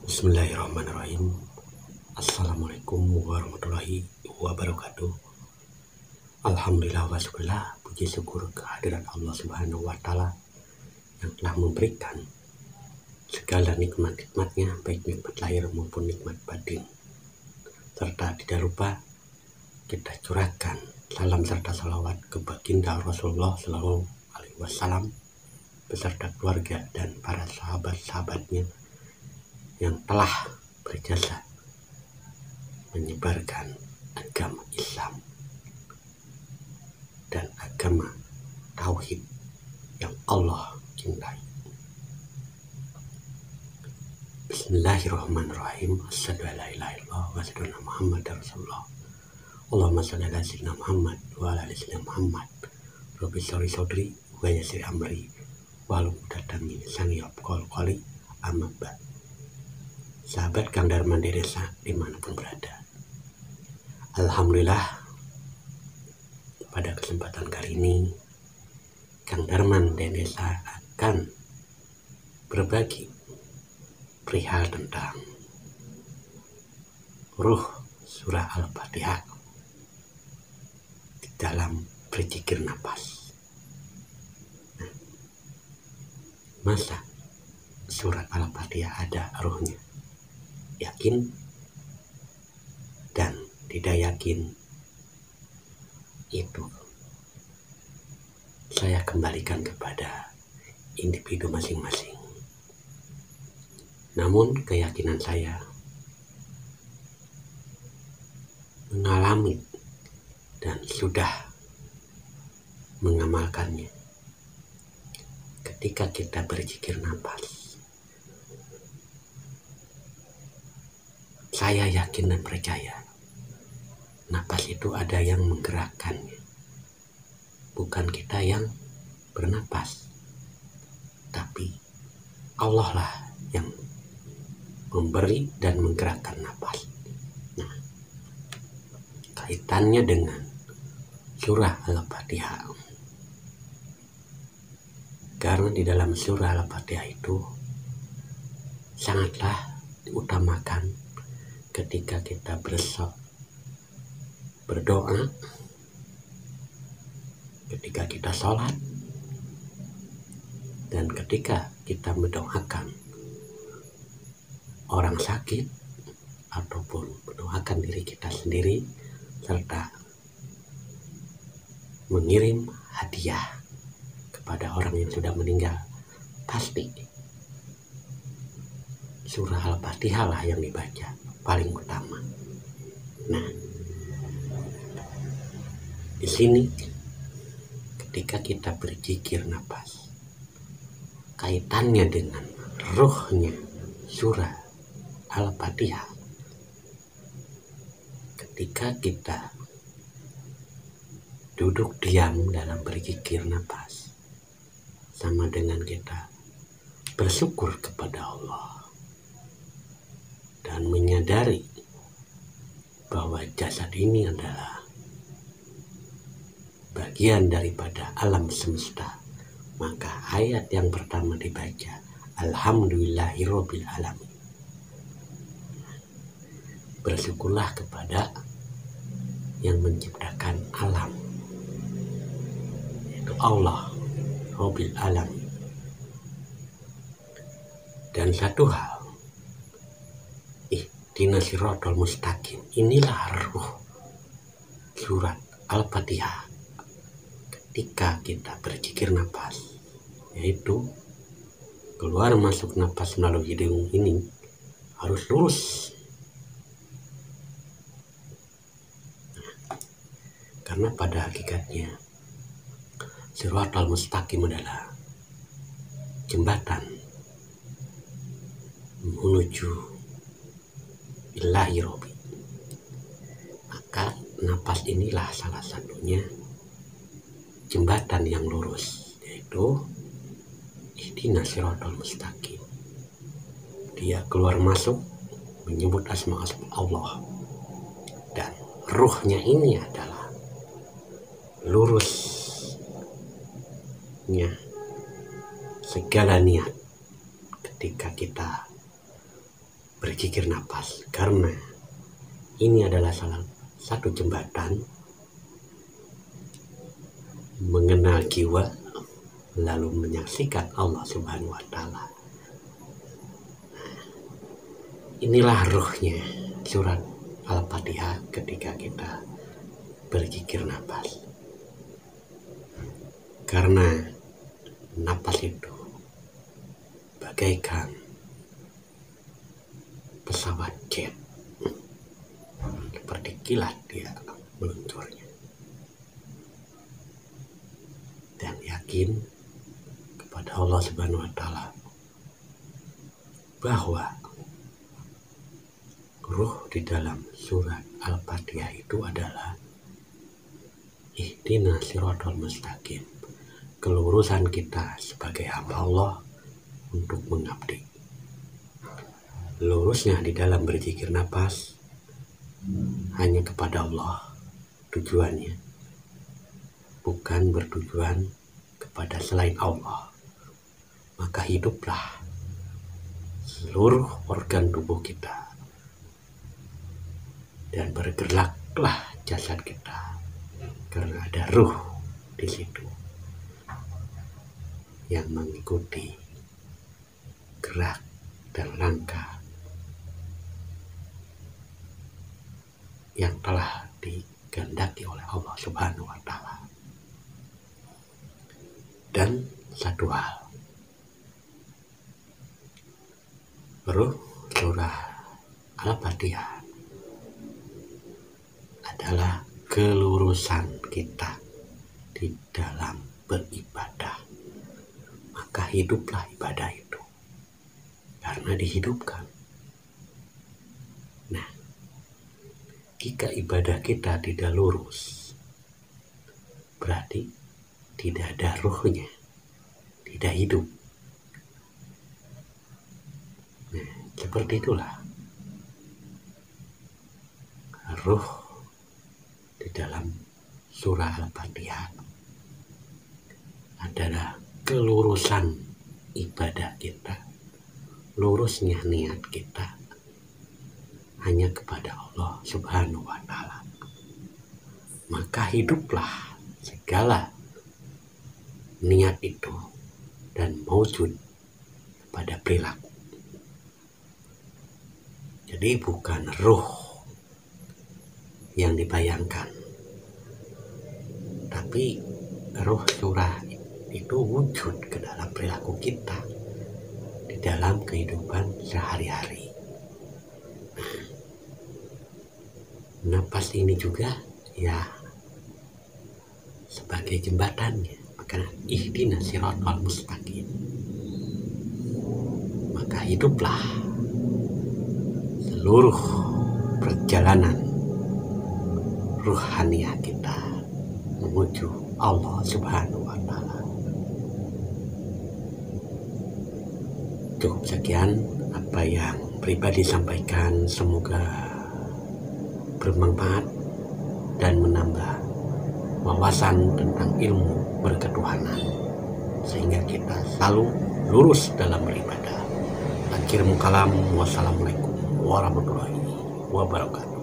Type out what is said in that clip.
Bismillahirrahmanirrahim. Assalamualaikum warahmatullahi wabarakatuh. Alhamdulillah wa syukurlah, puji syukur kehadirat Allah Subhanahu wa Ta'ala yang telah memberikan segala nikmat-nikmatnya, baik nikmat lahir maupun nikmat batin. Serta tidak lupa kita curahkan salam serta salawat ke baginda Rasulullah Sallallahu Alaihi Wasallam beserta keluarga dan para sahabat-sahabatnya yang telah berjasa menyebarkan agama Islam dan agama Tauhid yang Allah cintai. Bismillahirrahmanirrahim. Asyhadu an la ilaha illallah wa asyhadu anna Muhammadar Rasulullah. Allahumma shalli ala sayyidina Muhammad wa ala ali sayyidina Muhammad. Rabbi shrah sadri wa yassir amri wahlul 'uqdatam min lisani yafqahu qawli. Amma ba'd. Sahabat Kang Darman di desa dimanapun berada, alhamdulillah pada kesempatan kali ini Kang Darman di desa akan berbagi perihal tentang ruh surah Al-Fatihah di dalam berzikir nafas. Masa surat Al-Fatihah ada ruhnya? Yakin dan tidak yakin, itu saya kembalikan kepada individu masing-masing. Namun keyakinan saya mengalami dan sudah mengamalkannya. Ketika kita berzikir nafas, saya yakin dan percaya napas itu ada yang menggerakkannya. Bukan kita yang bernapas, tapi Allah lah yang memberi dan menggerakkan napas. Nah, kaitannya dengan surah Al-Fatihah. Karena di dalam surah Al-Fatihah itu sangatlah diutamakan ketika kita berdoa, ketika kita sholat, dan ketika kita mendoakan orang sakit ataupun mendoakan diri kita sendiri, serta mengirim hadiah kepada orang yang sudah meninggal. Pasti surah Al-Fatihah lah yang dibaca paling utama. Nah, di sini ketika kita berzikir nafas, kaitannya dengan ruhnya surah Al-Fatihah. Ketika kita duduk diam dalam berzikir nafas, sama dengan kita bersyukur kepada Allah dan menyadari bahwa jasad ini adalah bagian daripada alam semesta. Maka ayat yang pertama dibaca, Alhamdulillahirabbil alamin. Bersyukurlah kepada yang menciptakan alam, yaitu Allah Rabbil alamin. Dan satu hal, ihdinas siratal mustaqim, inilah ruh surat Al-Fatihah ketika kita berzikir nafas, yaitu keluar masuk nafas melalui hidung ini harus lurus. Karena pada hakikatnya siratal mustaqim adalah jembatan menuju Ilahi Robbi. Maka napas inilah salah satunya jembatan yang lurus, yaitu ihdinas siratal mustaqim. Dia keluar masuk menyebut asma-asma Allah, dan ruhnya ini adalah lurusnya segala niat ketika kita berzikir nafas, karena ini adalah salah satu jembatan mengenal jiwa lalu menyaksikan Allah Subhanahu wa Ta'ala. Inilah ruhnya surat Al-Fatihah ketika kita berzikir nafas. Karena nafas itu bagaikan pesawat jet, seperti kilat dia meluncurnya. Dan yakin kepada Allah Subhanahu wa Ta'ala bahwa ruh di dalam surat Al-Fatihah itu adalah ihdinas siratal mustaqim, kelurusan kita sebagai hamba Allah untuk mengabdi. Lurusnya di dalam berzikir nafas hanya kepada Allah tujuannya, bukan bertujuan kepada selain Allah. Maka hiduplah seluruh organ tubuh kita dan bergeraklah jasad kita, karena ada ruh di situ yang mengikuti gerak dan langkah yang telah dikehendaki oleh Allah Subhanahu wa Ta'ala. Dan satu hal, ruh surah Al-Fatihah adalah kelurusan kita di dalam beribadah. Maka hiduplah ibadah itu, karena dihidupkan. Nah, jika ibadah kita tidak lurus, berarti tidak ada ruhnya, tidak hidup. Nah, seperti itulah ruh di dalam surah Al-Fatihah adalah kelurusan ibadah kita, lurusnya niat kita hanya kepada Allah Subhanahu wa Ta'ala. Maka hiduplah segala niat itu dan mewujud pada perilaku. Jadi bukan ruh yang dibayangkan, tapi ruh surah itu wujud ke dalam perilaku kita di dalam kehidupan sehari-hari. Nafas ini juga ya sebagai jembatannya. Maka ihdinas siratal mustaqim, maka hiduplah seluruh perjalanan ruhaniah kita menuju Allah Subhanahu wa Ta'ala. Cukup sekian apa yang pribadi sampaikan, semoga bermanfaat dan menambah wawasan tentang ilmu berketuhanan, sehingga kita selalu lurus dalam beribadah. Akhirul kalam, wassalamualaikum warahmatullahi wabarakatuh.